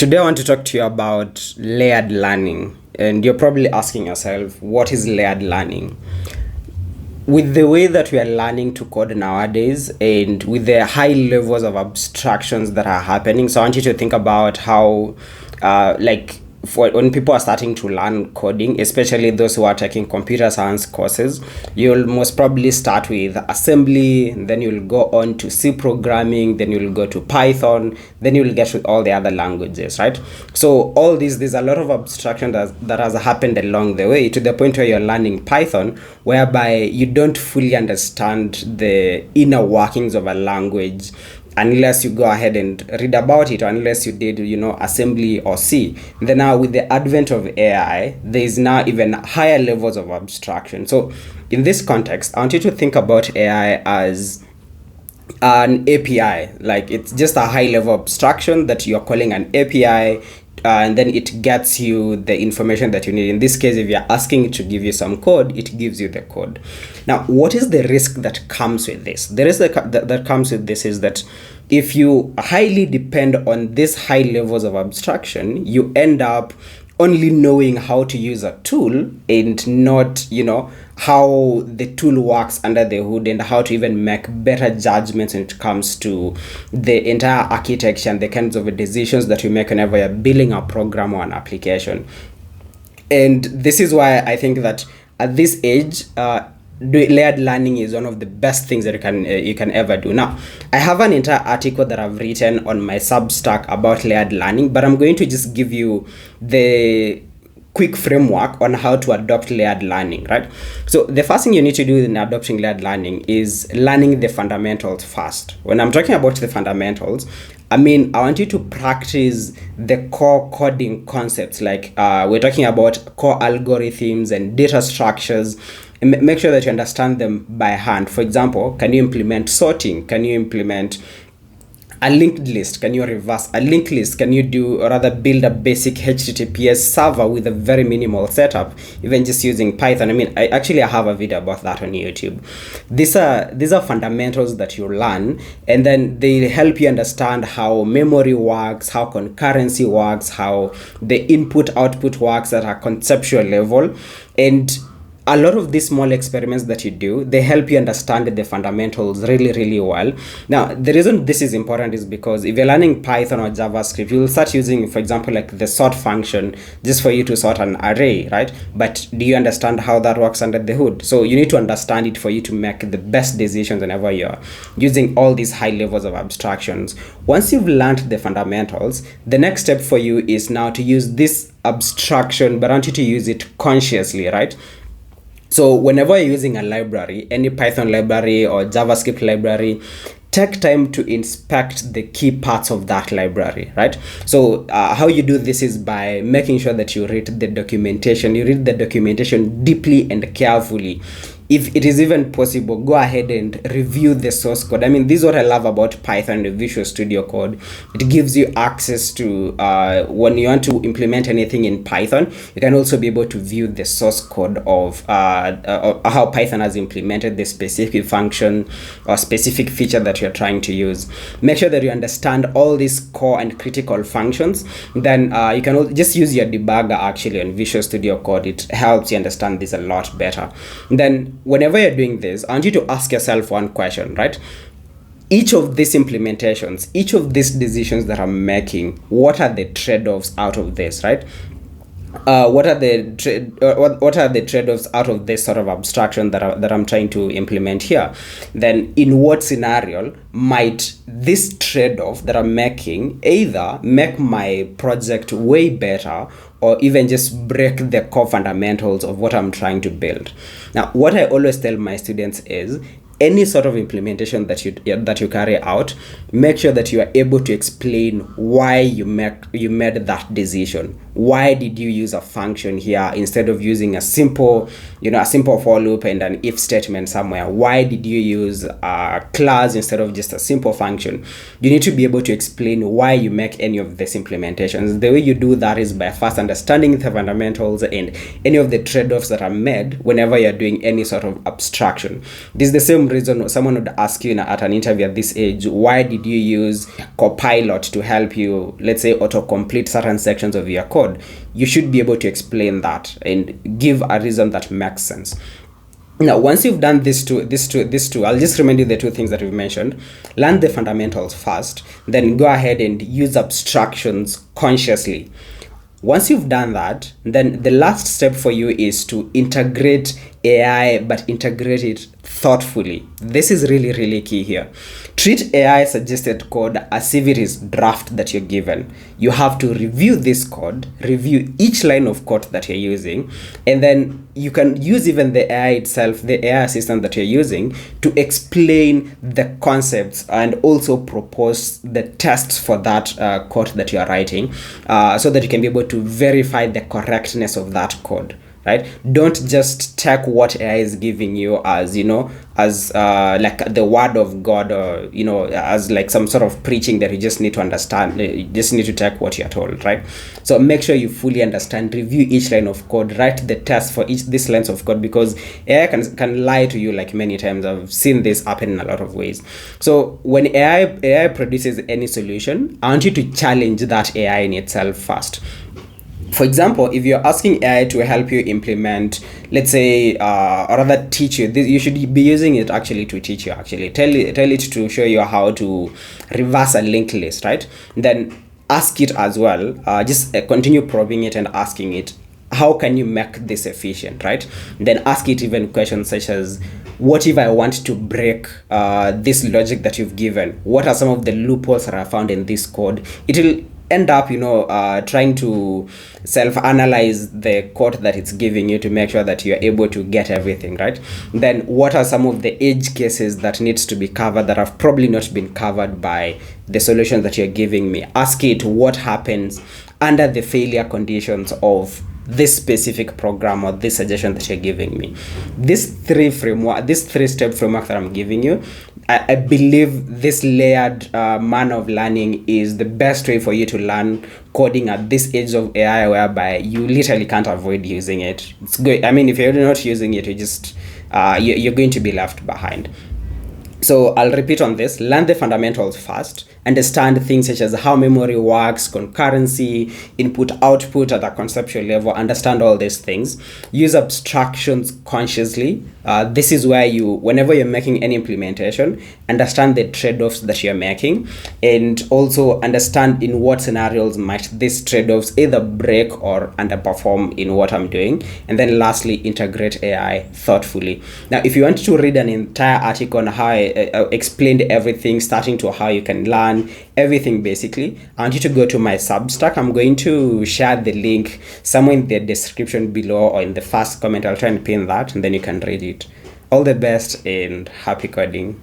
Today, I want to talk to you about layered learning. And you're probably asking yourself, what is layered learning? With the way that we are learning to code nowadays and with the high levels of abstractions that are happening, so I want you to think about how, for when people are starting to learn coding, especially those who are taking computer science courses, you'll most probably start with assembly, and then you'll go on to C programming, then you'll go to Python, then you'll get to all the other languages, right? So all these, there's a lot of abstraction that has happened along the way to the point where you're learning Python, whereby you don't fully understand the inner workings of a language unless you go ahead and read about it, or unless you did, assembly or C. Then now with the advent of AI, there is now even higher levels of abstraction. So in this context, I want you to think about AI as an API. Like, it's just a high level abstraction that you're calling an API, and then it gets you the information that you need. In this case, if you're asking it to give you some code, it gives you the code. Now, what is the risk that comes with this? The risk that comes with this is that if you highly depend on these high levels of abstraction, you end up only knowing how to use a tool and not, how the tool works under the hood and how to even make better judgments when it comes to the entire architecture and the kinds of decisions that you make whenever you're building a program or an application. And this is why I think that at this age, layered learning is one of the best things that you can ever do. Now, I have an entire article that I've written on my Substack about layered learning, but I'm going to just give you the quick framework on how to adopt layered learning, right? So the first thing you need to do in adopting layered learning is learning the fundamentals first. When I'm talking about the fundamentals, I want you to practice the core coding concepts. Like we're talking about core algorithms and data structures. Make sure that you understand them by hand. For example, can you implement sorting? Can you implement a linked list? Can you reverse a linked list? Can you build a basic HTTPS server with a very minimal setup, even just using Python? I have a video about that on YouTube. These are fundamentals that you learn, and then they help you understand how memory works, how concurrency works, how the input-output works at a conceptual level. And a lot of these small experiments that you do, they help you understand the fundamentals really, really well. Now, the reason this is important is because if you're learning Python or JavaScript, you'll start using, for example, like the sort function just for you to sort an array, right? But do you understand how that works under the hood? So you need to understand it for you to make the best decisions whenever you're using all these high levels of abstractions. Once you've learned the fundamentals, the next step for you is now to use this abstraction, but I want you to use it consciously, right? So whenever you're using a library, any Python library or JavaScript library, take time to inspect the key parts of that library, right? So how you do this is by making sure that you read the documentation. You read the documentation deeply and carefully. If it is even possible, go ahead and review the source code. This is what I love about Python and Visual Studio Code. It gives you access to, when you want to implement anything in Python, you can also be able to view the source code of how Python has implemented the specific function or specific feature that you're trying to use. Make sure that you understand all these core and critical functions. Then you can just use your debugger actually on Visual Studio Code. It helps you understand this a lot better. And then whenever you're doing this, I want you to ask yourself one question, right? Each of these implementations, each of these decisions that I'm making, what are the trade-offs out of this, right? What are the trade-offs out of this sort of abstraction that I'm trying to implement here? Then in what scenario might this trade-off that I'm making either make my project way better or even just break the core fundamentals of what I'm trying to build? Now, what I always tell my students is, any sort of implementation that you carry out, make sure that you are able to explain why you made that decision. Why did you use a function here instead of using a simple for loop and an if statement somewhere? Why did you use a class instead of just a simple function? You need to be able to explain why you make any of these implementations. The way you do that is by first understanding the fundamentals and any of the trade-offs that are made whenever you're doing any sort of abstraction. This is the same reason someone would ask you at an interview at this age, why did you use Copilot to help you, let's say, autocomplete certain sections of your code, you should be able to explain that and give a reason that makes sense. Now, once you've done these two, I'll just remind you the two things that we've mentioned. Learn the fundamentals first, then go ahead and use abstractions consciously. Once you've done that, then the last step for you is to integrate AI, but integrate it thoughtfully. This is really, really key here. Treat AI suggested code as if it is draft that you're given. You have to review this code, review each line of code that you're using, and then you can use even the AI itself, the AI assistant that you're using, to explain the concepts and also propose the tests for that code that you are writing, so that you can be able to verify the correctness of that code. Right? Don't just take what AI is giving you as, as like the word of God, or, as like some sort of preaching that you just need to understand. You just need to take what you're told, right? So make sure you fully understand, review each line of code, write the test for these lines of code, because AI can lie to you like many times. I've seen this happen in a lot of ways. So when AI produces any solution, I want you to challenge that AI in itself first. For example, if you're asking AI to help you implement, let's say, or rather teach you, you should be using it actually to teach you, actually. Tell it to show you how to reverse a linked list, right? Then ask it as well. Just continue probing it and asking it, how can you make this efficient, right? Then ask it even questions such as, what if I want to break this logic that you've given? What are some of the loopholes that are found in this code? It will end up trying to self-analyze the code that it's giving you to make sure that you're able to get everything right. Then what are some of the edge cases that needs to be covered that have probably not been covered by the solution that you're giving me? Ask it what happens under the failure conditions of this specific program or this suggestion that you're giving me. This three-step framework that I'm giving you, I believe this layered manner of learning is the best way for you to learn coding at this age of AI, whereby you literally can't avoid using it. It's good. I mean, if you're not using it, you're going to be left behind. So I'll repeat on this. Learn the fundamentals first. Understand things such as how memory works, concurrency, input, output at a conceptual level. Understand all these things. Use abstractions consciously. This is where whenever you're making any implementation, understand the trade-offs that you're making, and also understand in what scenarios might these trade-offs either break or underperform in what I'm doing. And then lastly, integrate AI thoughtfully. Now, if you want to read an entire article on how I explained everything, starting to how you can learn everything basically, I want you to go to my Substack. I'm going to share the link somewhere in the description below or in the first comment. I'll try and pin that, and then you can read it. All the best and happy coding.